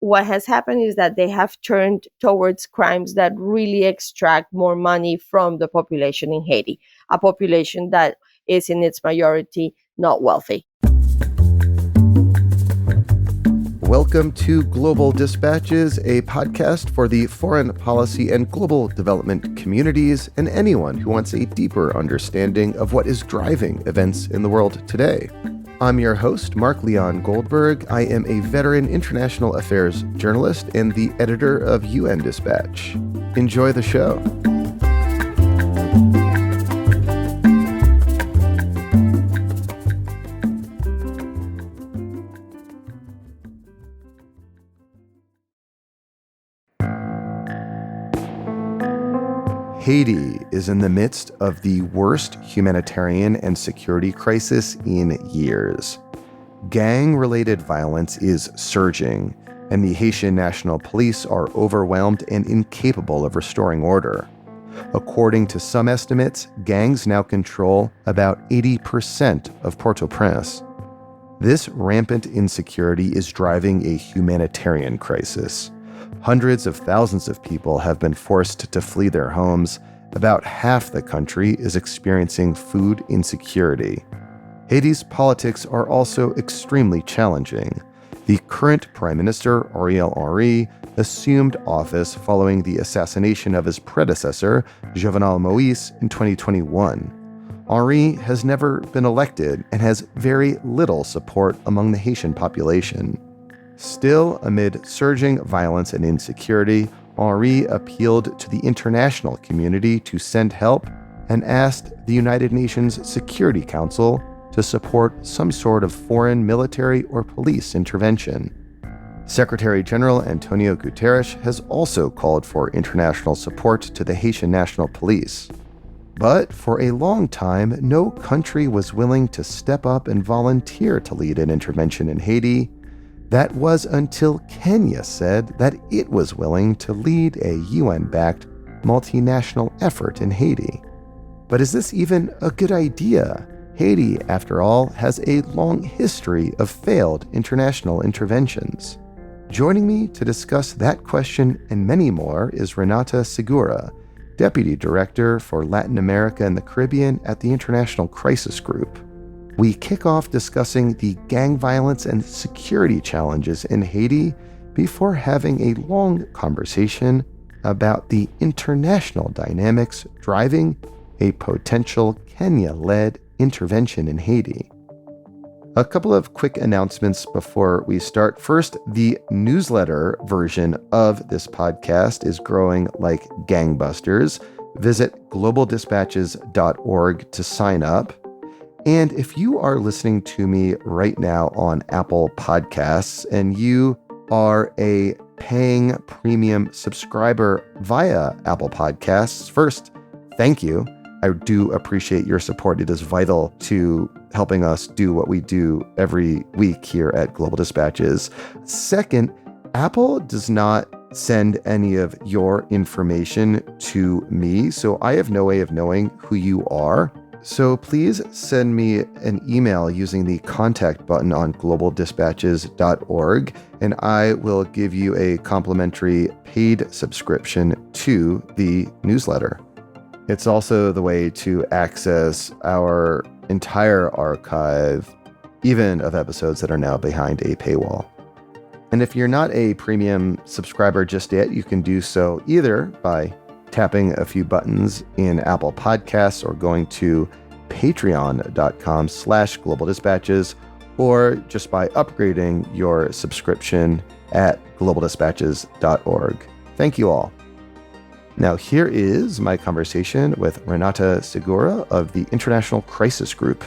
what has happened is that they have turned towards crimes that really extract more money from the population in Haiti, a population that is in its majority not wealthy. Welcome to Global Dispatches, a podcast for the foreign policy and global development communities and anyone who wants a deeper understanding of what is driving events in the world today. I'm your host, Mark Leon Goldberg. I am a veteran international affairs journalist and the editor of UN Dispatch. Enjoy the show. Haiti is in the midst of the worst humanitarian and security crisis in years. Gang-related violence is surging, and the Haitian National Police are overwhelmed and incapable of restoring order. According to some estimates, gangs now control about 80% of Port-au-Prince. This rampant insecurity is driving a humanitarian crisis. Hundreds of thousands of people have been forced to flee their homes. About half the country is experiencing food insecurity. Haiti's politics are also extremely challenging. The current Prime Minister, Ariel Henry, assumed office following the assassination of his predecessor, Jovenel Moïse, in 2021. Henry has never been elected and has very little support among the Haitian population. Still, amid surging violence and insecurity, Henry appealed to the international community to send help and asked the United Nations Security Council to support some sort of foreign military or police intervention. Secretary General Antonio Guterres has also called for international support to the Haitian National Police. But for a long time, no country was willing to step up and volunteer to lead an intervention in Haiti. That was until Kenya said that it was willing to lead a UN-backed multinational effort in Haiti. But is this even a good idea? Haiti, after all, has a long history of failed international interventions. Joining me to discuss that question and many more is Renata Segura, Deputy Director for Latin America and the Caribbean at the International Crisis Group. We kick off discussing the gang violence and security challenges in Haiti before having a long conversation about the international dynamics driving a potential Kenya-led intervention in Haiti. A couple of quick announcements before we start. First, the newsletter version of this podcast is growing like gangbusters. Visit globaldispatches.org to sign up. And if you are listening to me right now on Apple Podcasts and you are a paying premium subscriber via Apple Podcasts, first, thank you. I do appreciate your support. It is vital to helping us do what we do every week here at Global Dispatches. Second, Apple does not send any of your information to me, so I have no way of knowing who you are. So please send me an email using the contact button on globaldispatches.org, and I will give you a complimentary paid subscription to the newsletter. It's also the way to access our entire archive, even of episodes that are now behind a paywall. And if you're not a premium subscriber just yet, you can do so either by tapping a few buttons in Apple Podcasts or going to patreon.com/globaldispatches, or just by upgrading your subscription at globaldispatches.org. Thank you all. Now here is my conversation with Renata Segura of the International Crisis Group.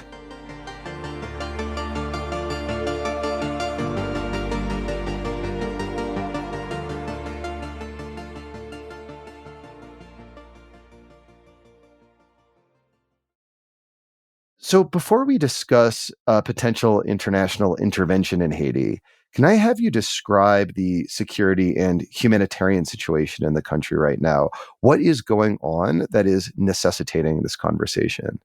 So before we discuss potential international intervention in Haiti, can I have you describe the security and humanitarian situation in the country right now? What is going on that is necessitating this conversation?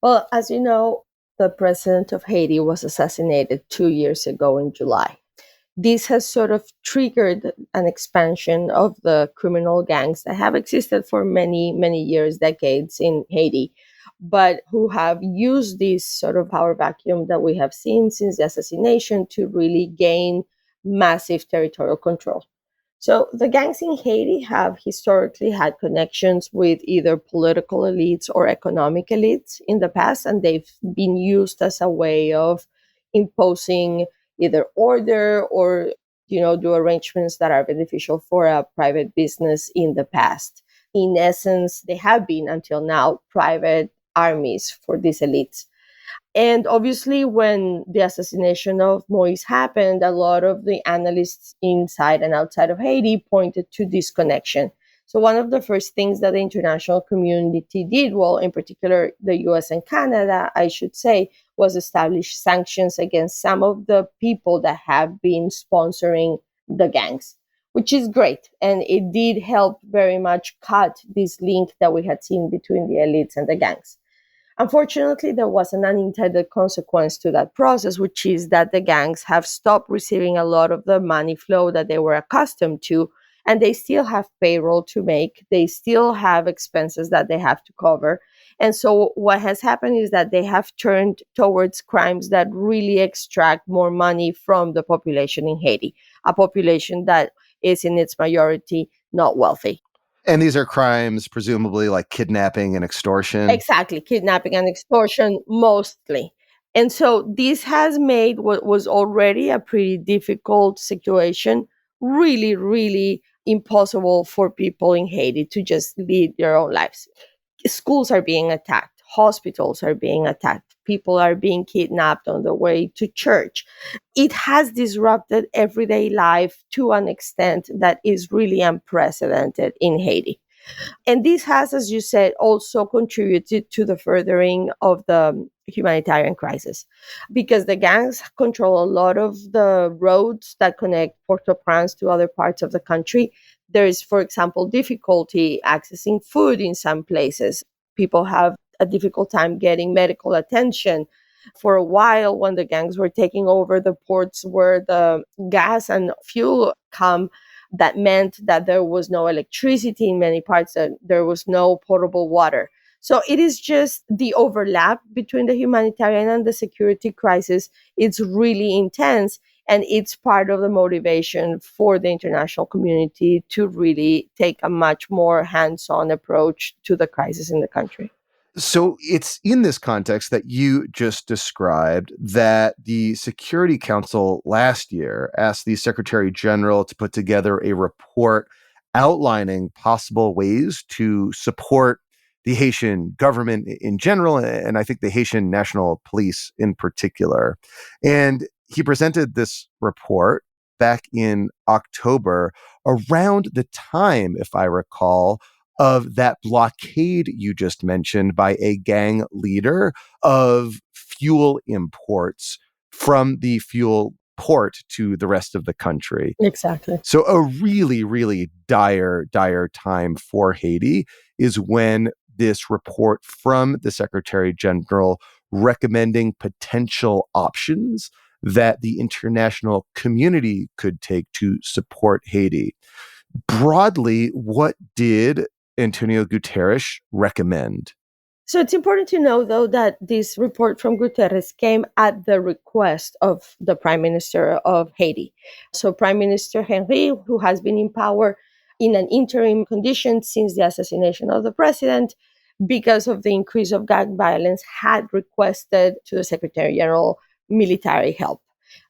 Well, as you know, the president of Haiti was assassinated 2 years ago in July. This has sort of triggered an expansion of the criminal gangs that have existed for many, many years, decades in Haiti, but who have used this sort of power vacuum that we have seen since the assassination to really gain massive territorial control. So the gangs in Haiti have historically had connections with either political elites or economic elites in the past, and they've been used as a way of imposing either order or do arrangements that are beneficial for a private business in the past. In essence, they have been until now private armies for these elites. And obviously, when the assassination of Moise happened, a lot of the analysts inside and outside of Haiti pointed to this connection. So, one of the first things that the international community did, well, in particular the US and Canada, I should say, was establish sanctions against some of the people that have been sponsoring the gangs, which is great. And it did help very much cut this link that we had seen between the elites and the gangs. Unfortunately, there was an unintended consequence to that process, which is that the gangs have stopped receiving a lot of the money flow that they were accustomed to, and they still have payroll to make. They still have expenses that they have to cover. And so, what has happened is that they have turned towards crimes that really extract more money from the population in Haiti, a population that is in its majority not wealthy. And these are crimes, presumably like kidnapping and extortion. Exactly, kidnapping and extortion mostly. And so this has made what was already a pretty difficult situation really, really impossible for people in Haiti to just lead their own lives. Schools are being attacked, hospitals are being attacked, people are being kidnapped on the way to church. It has disrupted everyday life to an extent that is really unprecedented in Haiti. And this has, as you said, also contributed to the furthering of the humanitarian crisis because the gangs control a lot of the roads that connect Port-au-Prince to other parts of the country. There is, for example, difficulty accessing food in some places. People have a difficult time getting medical attention. For a while, when the gangs were taking over the ports where the gas and fuel come, that meant that there was no electricity in many parts, and there was no potable water. So it is just the overlap between the humanitarian and the security crisis. It's really intense, and it's part of the motivation for the international community to really take a much more hands-on approach to the crisis in the country. So it's in this context that you just described that the Security Council last year asked the Secretary General to put together a report outlining possible ways to support the Haitian government in general, and I think the Haitian National Police in particular. And he presented this report back in October, around the time, if I recall, of that blockade you just mentioned by a gang leader of fuel imports from the fuel port to the rest of the country. Exactly. So a really, really dire time for Haiti is when this report from the Secretary General recommending potential options that the international community could take to support Haiti. Broadly, what did Antonio Guterres recommend? So it's important to know, though, that this report from Guterres came at the request of the Prime Minister of Haiti. So Prime Minister Henry, who has been in power in an interim condition since the assassination of the president, because of the increase of gang violence, had requested to the Secretary General military help.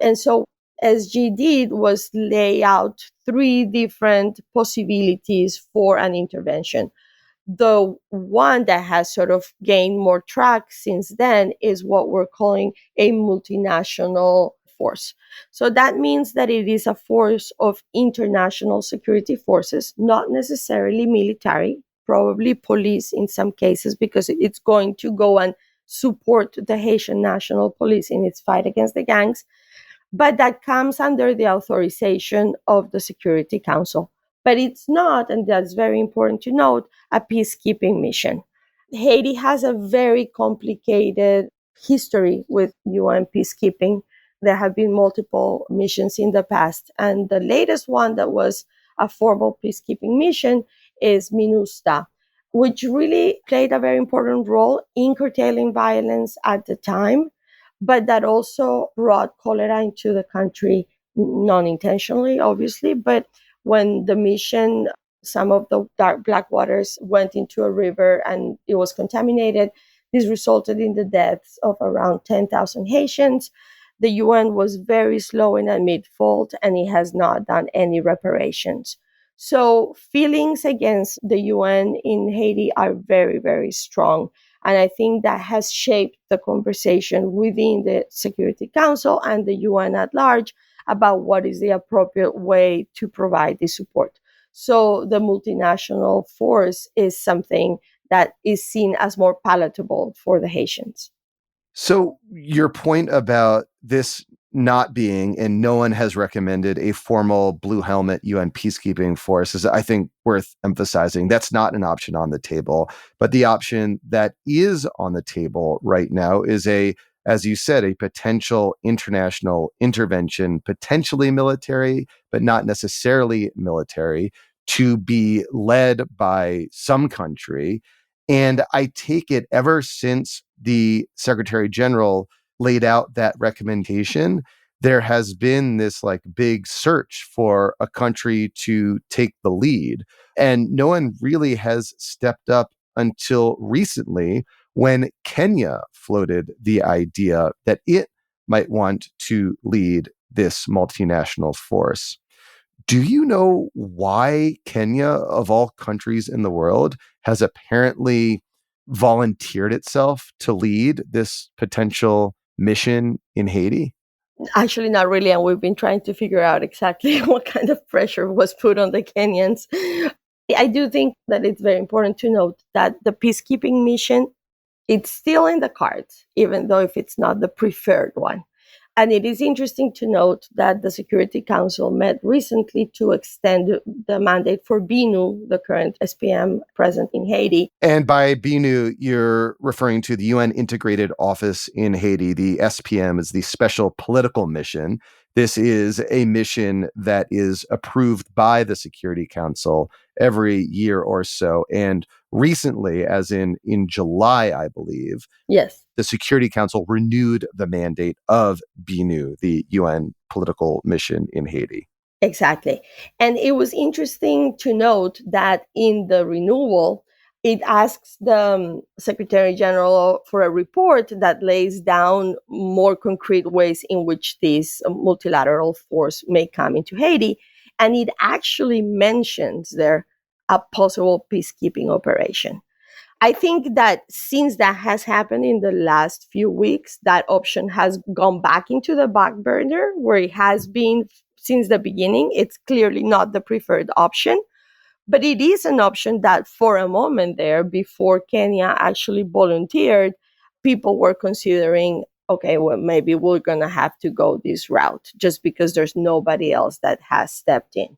And so SG did was lay out three different possibilities for an intervention. The one that has sort of gained more track since then is what we're calling a multinational force. So that means that it is a force of international security forces, not necessarily military, probably police in some cases, because it's going to go and support the Haitian National Police in its fight against the gangs, but that comes under the authorization of the Security Council. But it's not, and that's very important to note, a peacekeeping mission. Haiti has a very complicated history with UN peacekeeping. There have been multiple missions in the past, and the latest one that was a formal peacekeeping mission is MINUSTA, which really played a very important role in curtailing violence at the time, but that also brought cholera into the country, non intentionally, obviously. But when the mission, some of the dark black waters went into a river and it was contaminated, this resulted in the deaths of around 10,000 Haitians. The UN was very slow in admit fault, and it has not done any reparations. So feelings against the UN in Haiti are very, very strong. And I think that has shaped the conversation within the Security Council and the UN at large about what is the appropriate way to provide this support. So the multinational force is something that is seen as more palatable for the Haitians. So your point about this not being, and no one has recommended a formal blue helmet UN peacekeeping force, is, I think, worth emphasizing. That's not an option on the table. But the option that is on the table right now is as you said, a potential international intervention, potentially military, but not necessarily military, to be led by some country. And I take it ever since the Secretary General laid out that recommendation, there has been this like big search for a country to take the lead. And no one really has stepped up until recently when Kenya floated the idea that it might want to lead this multinational force. Do you know why Kenya, of all countries in the world, has apparently volunteered itself to lead this potential mission in Haiti? Actually, not really. And we've been trying to figure out exactly what kind of pressure was put on the Kenyans. I do think that it's very important to note that the peacekeeping mission, it's still in the cards, even though if it's not the preferred one. And it is interesting to note that the Security Council met recently to extend the mandate for BINU, the current SPM present in Haiti. And by BINU, you're referring to the UN Integrated Office in Haiti. The SPM is the Special Political Mission. This is a mission that is approved by the Security Council every year or so. And recently, as in July, I believe, Yes. the Security Council renewed the mandate of BINU, the UN political mission in Haiti. Exactly. And it was interesting to note that in the renewal, it asks the Secretary General for a report that lays down more concrete ways in which this multilateral force may come into Haiti. And it actually mentions there a possible peacekeeping operation. I think that since that has happened in the last few weeks, that option has gone back into the back burner where it has been since the beginning. It's clearly not the preferred option, but it is an option that for a moment there, before Kenya actually volunteered, people were considering, okay, well, maybe we're going to have to go this route just because there's nobody else that has stepped in.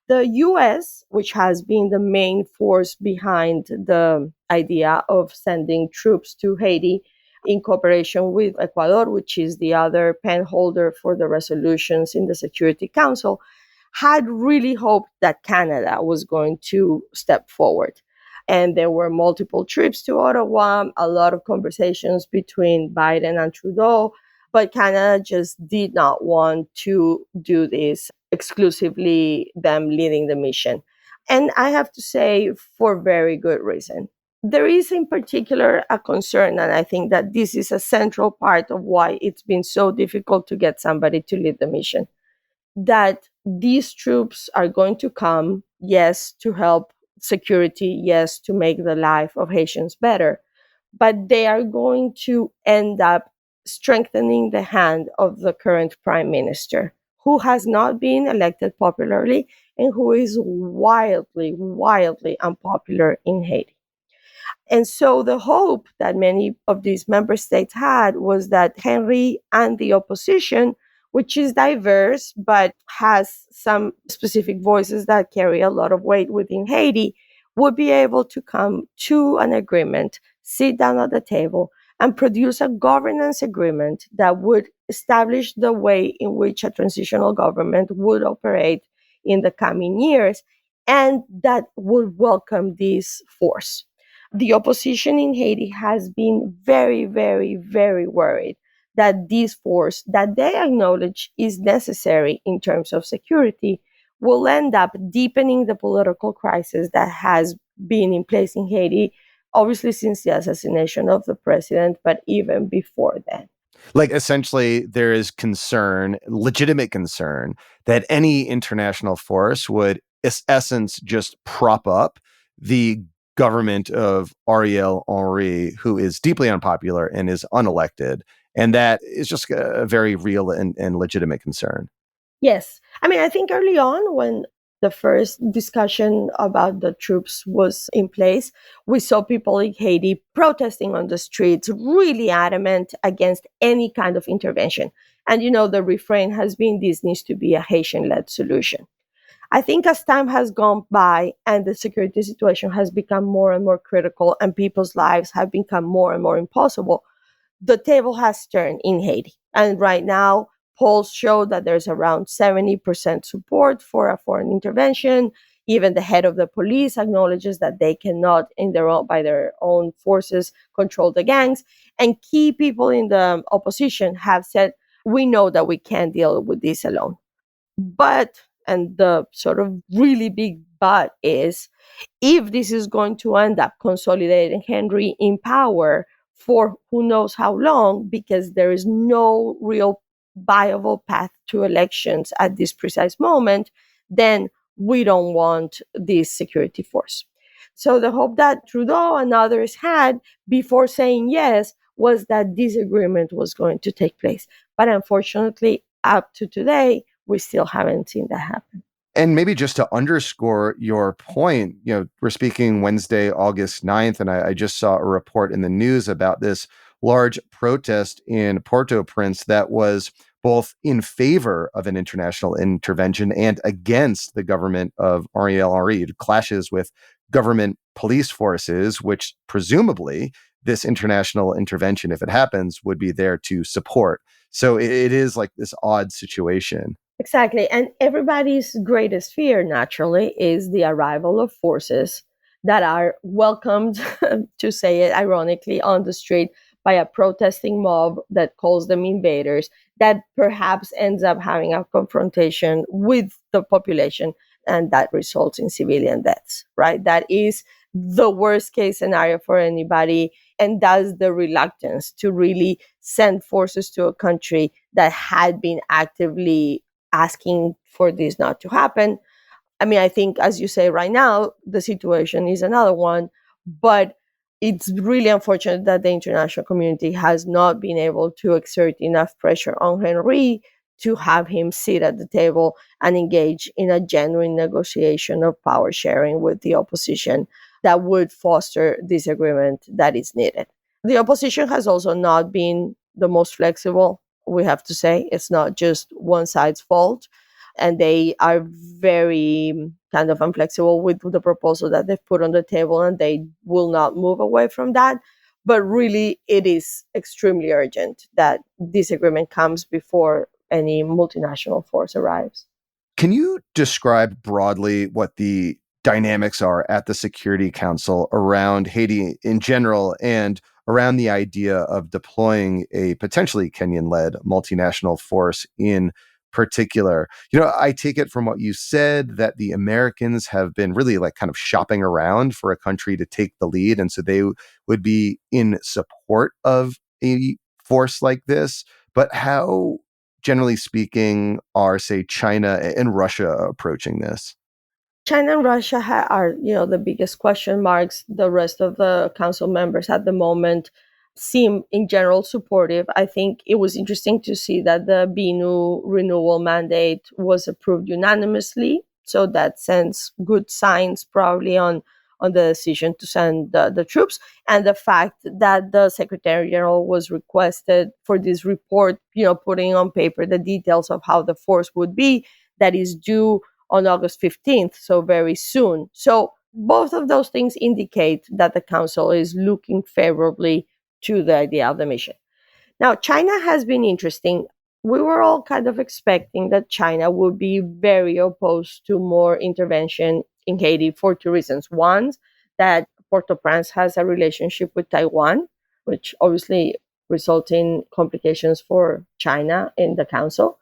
The US, which has been the main force behind the idea of sending troops to Haiti in cooperation with Ecuador, which is the other pen holder for the resolutions in the Security Council, had really hoped that Canada was going to step forward. And there were multiple trips to Ottawa, a lot of conversations between Biden and Trudeau, but Canada just did not want to do this exclusively them leading the mission. And I have to say, for very good reason. There is in particular a concern, and I think that this is a central part of why it's been so difficult to get somebody to lead the mission, that these troops are going to come, yes, to help security, yes, to make the life of Haitians better, but they are going to end up strengthening the hand of the current prime minister, who has not been elected popularly and who is wildly, wildly unpopular in Haiti. And so the hope that many of these member states had was that Henry and the opposition, which is diverse but has some specific voices that carry a lot of weight within Haiti, would be able to come to an agreement, sit down at the table, and produce a governance agreement that would establish the way in which a transitional government would operate in the coming years and that would welcome this force. The opposition in Haiti has been very, very, very worried that this force that they acknowledge is necessary in terms of security will end up deepening the political crisis that has been in place in Haiti, obviously since the assassination of the president, but even before then. Like, essentially, there is concern, legitimate concern, that any international force would, in essence, just prop up the government of Ariel Henry, who is deeply unpopular and is unelected. And that is just a very real and legitimate concern. Yes. I mean, I think early on, when the first discussion about the troops was in place, we saw people in Haiti protesting on the streets, really adamant against any kind of intervention. And, the refrain has been this needs to be a Haitian led solution. I think as time has gone by and the security situation has become more and more critical and people's lives have become more and more impossible, the table has turned in Haiti. And right now, polls show that there's around 70% support for a foreign intervention. Even the head of the police acknowledges that they cannot, by their own forces, control the gangs. And key people in the opposition have said, we know that we can't deal with this alone. But, and the sort of really big but is, if this is going to end up consolidating Henry in power for who knows how long, because there is no real viable path to elections at this precise moment, then we don't want this security force. So the hope that Trudeau and others had before saying yes was that this agreement was going to take place. But unfortunately, up to today, we still haven't seen that happen. And maybe just to underscore your point, we're speaking Wednesday, August 9th, and I just saw a report in the news about this large protest in Port-au-Prince that was both in favor of an international intervention and against the government of Ariel Henry. It clashes with government police forces, which presumably this international intervention, if it happens, would be there to support. So it is like this odd situation. Exactly. And everybody's greatest fear, naturally, is the arrival of forces that are welcomed, to say it ironically, on the street by a protesting mob that calls them invaders, that perhaps ends up having a confrontation with the population, and that results in civilian deaths, right? That is the worst case scenario for anybody. And that's the reluctance to really send forces to a country that had been actively asking for this not to happen. I mean, I think, as you say right now, the situation is another one, but it's really unfortunate that the international community has not been able to exert enough pressure on Henry to have him sit at the table and engage in a genuine negotiation of power sharing with the opposition that would foster this agreement that is needed. The opposition has also not been the most flexible, we have to say. It's not just one side's fault. And they are very kind of inflexible with the proposal that they've put on the table, and they will not move away from that. But really, it is extremely urgent that this agreement comes before any multinational force arrives. Can you describe broadly what the dynamics are at the Security Council around Haiti in general and around the idea of deploying a potentially Kenyan-led multinational force in particular? I take it from what you said that the Americans have been really like kind of shopping around for a country to take the lead, and so they would be in support of a force like this. But how, generally speaking, are, say, China and Russia approaching this? China and Russia are, the biggest question marks. The rest of the council members at the moment seem, in general, supportive. I think it was interesting to see that the BNU renewal mandate was approved unanimously. So that sends good signs, probably, on the decision to send the troops, and the fact that the Secretary General was requested for this report, putting on paper the details of how the force would be, that is due on August 15th, so very soon. So both of those things indicate that the council is looking favorably to the idea of the mission. Now, China has been interesting. We were all kind of expecting that China would be very opposed to more intervention in Haiti for two reasons. One, that Port-au-Prince has a relationship with Taiwan, which obviously results in complications for China in the council.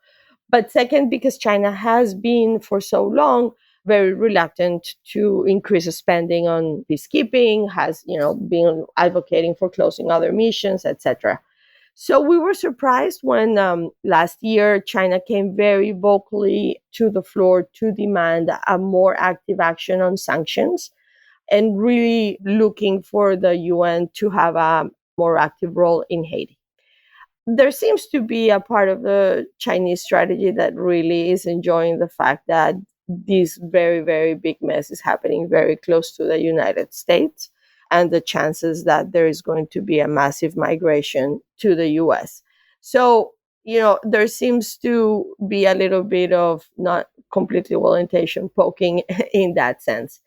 But second, because China has been for so long very reluctant to increase spending on peacekeeping, has been advocating for closing other missions, etc. So we were surprised when last year China came very vocally to the floor to demand a more active action on sanctions and really looking for the UN to have a more active role in Haiti. There seems to be a part of the Chinese strategy that really is enjoying the fact that this very, very big mess is happening very close to the United States and the chances that there is going to be a massive migration to the US. So, there seems to be a little bit of not completely well intentioned poking in that sense.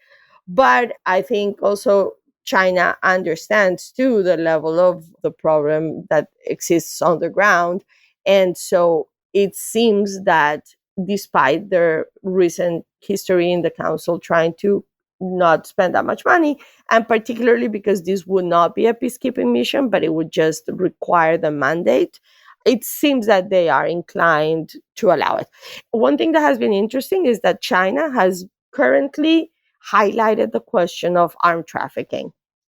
But I think also China understands too the level of the problem that exists on the ground. And so it seems that despite their recent history in the council trying to not spend that much money, and particularly because this would not be a peacekeeping mission, but it would just require the mandate, it seems that they are inclined to allow it. One thing that has been interesting is that China has currently highlighted the question of armed trafficking,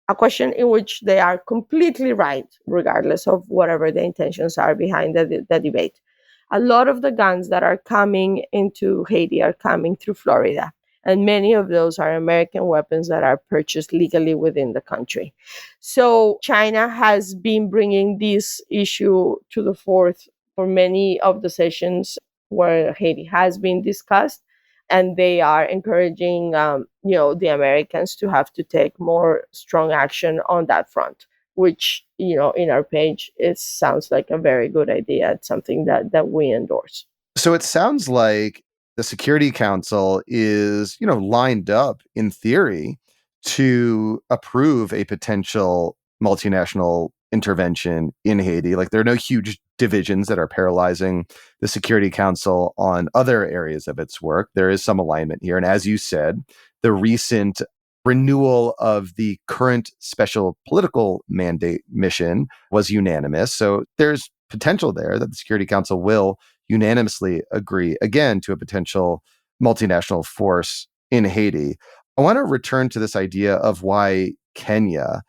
a question in which they are completely right, regardless of whatever the intentions are behind the debate. A lot of the guns that are coming into Haiti are coming through Florida, and many of those are American weapons that are purchased legally within the country. So China has been bringing this issue to the forth for many of the sessions where Haiti has been discussed, and they are encouraging the Americans to have to take more strong action on that front, which in our page it sounds like a very good idea. It's something that we endorse. So it sounds like the Security Council is, lined up in theory to approve a potential multinational intervention in Haiti. Like there are no huge divisions that are paralyzing the Security Council on other areas of its work. There is some alignment here. And as you said, the recent renewal of the current special political mandate mission was unanimous. So there's potential there that the Security Council will unanimously agree again to a potential multinational force in Haiti. I want to return to this idea of why Kenya.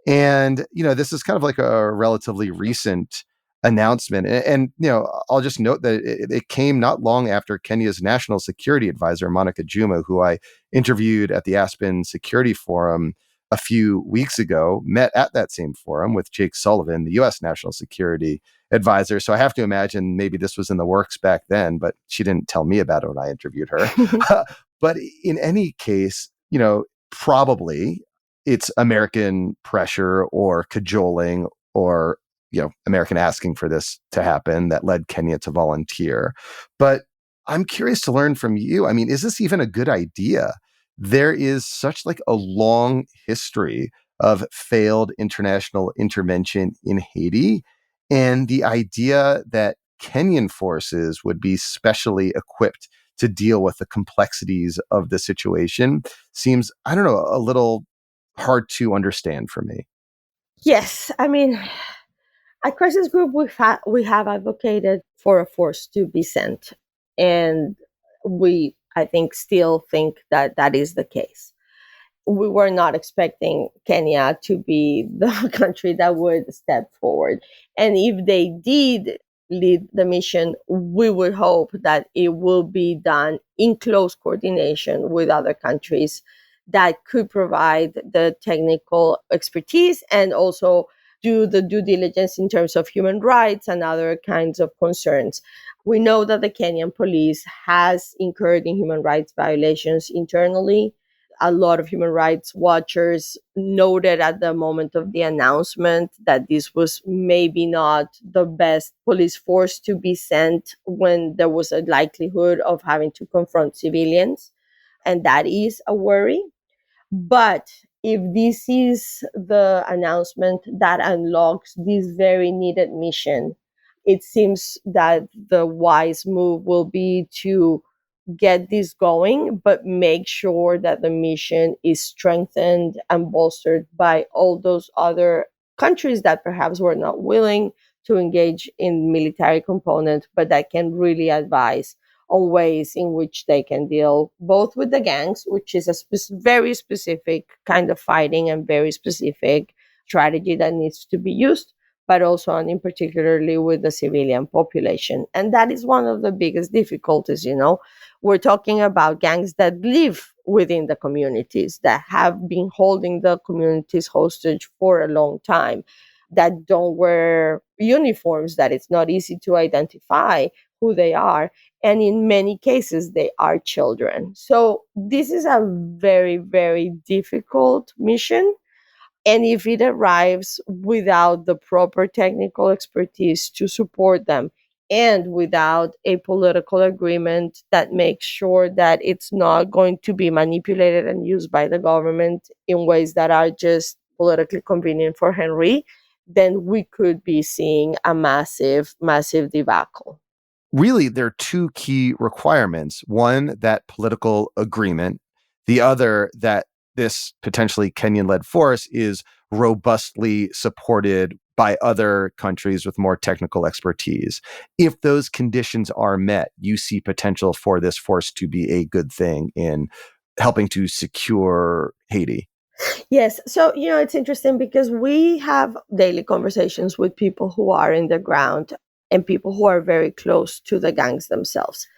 And, this is kind of like a relatively recent announcement. And I'll just note that it came not long after Kenya's national security advisor, Monica Juma, who I interviewed at the Aspen Security Forum a few weeks ago, met at that same forum with Jake Sullivan, the U.S. national security advisor. So I have to imagine maybe this was in the works back then, but she didn't tell me about it when I interviewed her. But in any case, probably it's American pressure or cajoling or American asking for this to happen that led Kenya to volunteer. But I'm curious to learn from you. I mean, is this even a good idea? There is such like a long history of failed international intervention in Haiti. And the idea that Kenyan forces would be specially equipped to deal with the complexities of the situation seems, I don't know, a little hard to understand for me. Yes, I mean, at Crisis Group, we have advocated for a force to be sent, and I think, still think that that is the case. We were not expecting Kenya to be the country that would step forward. And if they did lead the mission, we would hope that it will be done in close coordination with other countries that could provide the technical expertise and also do the due diligence in terms of human rights and other kinds of concerns. We know that the Kenyan police has incurred in human rights violations internally. A lot of human rights watchers noted at the moment of the announcement that this was maybe not the best police force to be sent when there was a likelihood of having to confront civilians. And that is a worry. But if this is the announcement that unlocks this very needed mission, it seems that the wise move will be to get this going, but make sure that the mission is strengthened and bolstered by all those other countries that perhaps were not willing to engage in military component, but that can really advise on ways in which they can deal both with the gangs, which is a very specific kind of fighting and very specific strategy that needs to be used, but also and in particularly with the civilian population. And that is one of the biggest difficulties, you know. We're talking about gangs that live within the communities, that have been holding the communities hostage for a long time, that don't wear uniforms, that it's not easy to identify who they are. And in many cases, they are children. So this is a very, very difficult mission. And if it arrives without the proper technical expertise to support them, and without a political agreement that makes sure that it's not going to be manipulated and used by the government in ways that are just politically convenient for Henry, then we could be seeing a massive, massive debacle. Really, there are two key requirements. One, that political agreement. The other, that this potentially Kenyan-led force is robustly supported by other countries with more technical expertise. If those conditions are met, you see potential for this force to be a good thing in helping to secure Haiti. Yes. So, you know, it's interesting because we have daily conversations with people who are in the ground and people who are very close to the gangs themselves.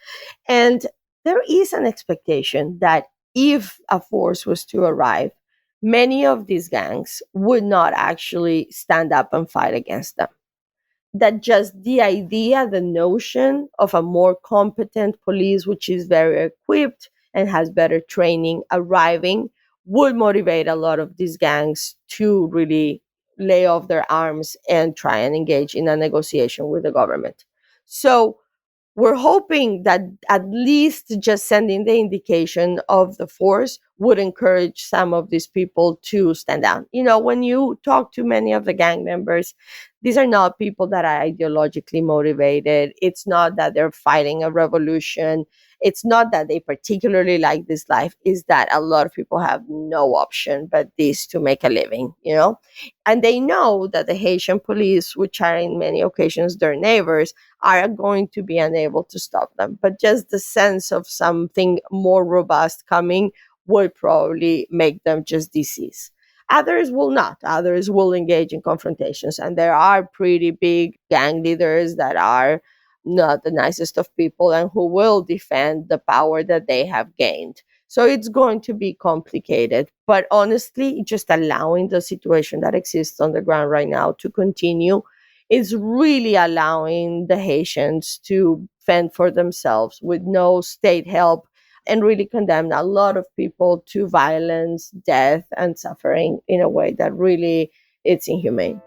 And there is an expectation that if a force was to arrive, many of these gangs would not actually stand up and fight against them. That just the idea, the notion of a more competent police, which is very equipped and has better training, arriving would motivate a lot of these gangs to really lay off their arms and try and engage in a negotiation with the government. So we're hoping that at least just sending the indication of the force would encourage some of these people to stand down. You know, when you talk to many of the gang members, these are not people that are ideologically motivated. It's not that they're fighting a revolution. It's not that they particularly like this life. Is that a lot of people have no option but this to make a living, you know? And they know that the Haitian police, which are in many occasions their neighbors, are going to be unable to stop them. But just the sense of something more robust coming would probably make them just decease. Others will not. Others will engage in confrontations. And there are pretty big gang leaders that are not the nicest of people and who will defend the power that they have gained. So it's going to be complicated. But honestly, just allowing the situation that exists on the ground right now to continue is really allowing the Haitians to fend for themselves with no state help and really condemn a lot of people to violence, death, and suffering in a way that really it's inhumane.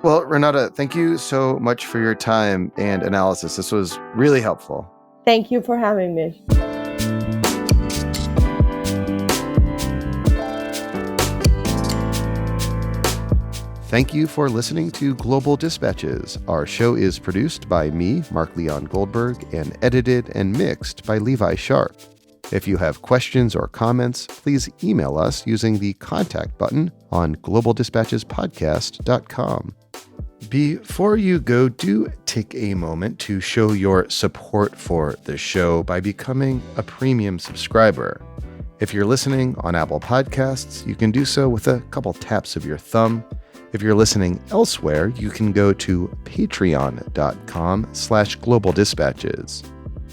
Well, Renata, thank you so much for your time and analysis. This was really helpful. Thank you for having me. Thank you for listening to Global Dispatches. Our show is produced by me, Mark Leon Goldberg, and edited and mixed by Levi Sharp. If you have questions or comments, please email us using the contact button on globaldispatchespodcast.com. Before you go, do take a moment to show your support for the show by becoming a premium subscriber. If you're listening on Apple Podcasts, you can do so with a couple taps of your thumb. If you're listening elsewhere, you can go to patreon.com/globaldispatches.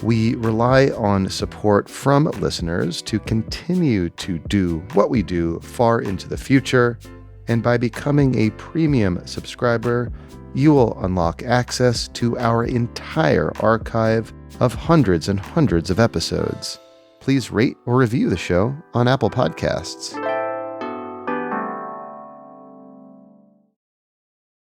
We rely on support from listeners to continue to do what we do far into the future, and by becoming a premium subscriber, you will unlock access to our entire archive of hundreds and hundreds of episodes. Please rate or review the show on Apple Podcasts.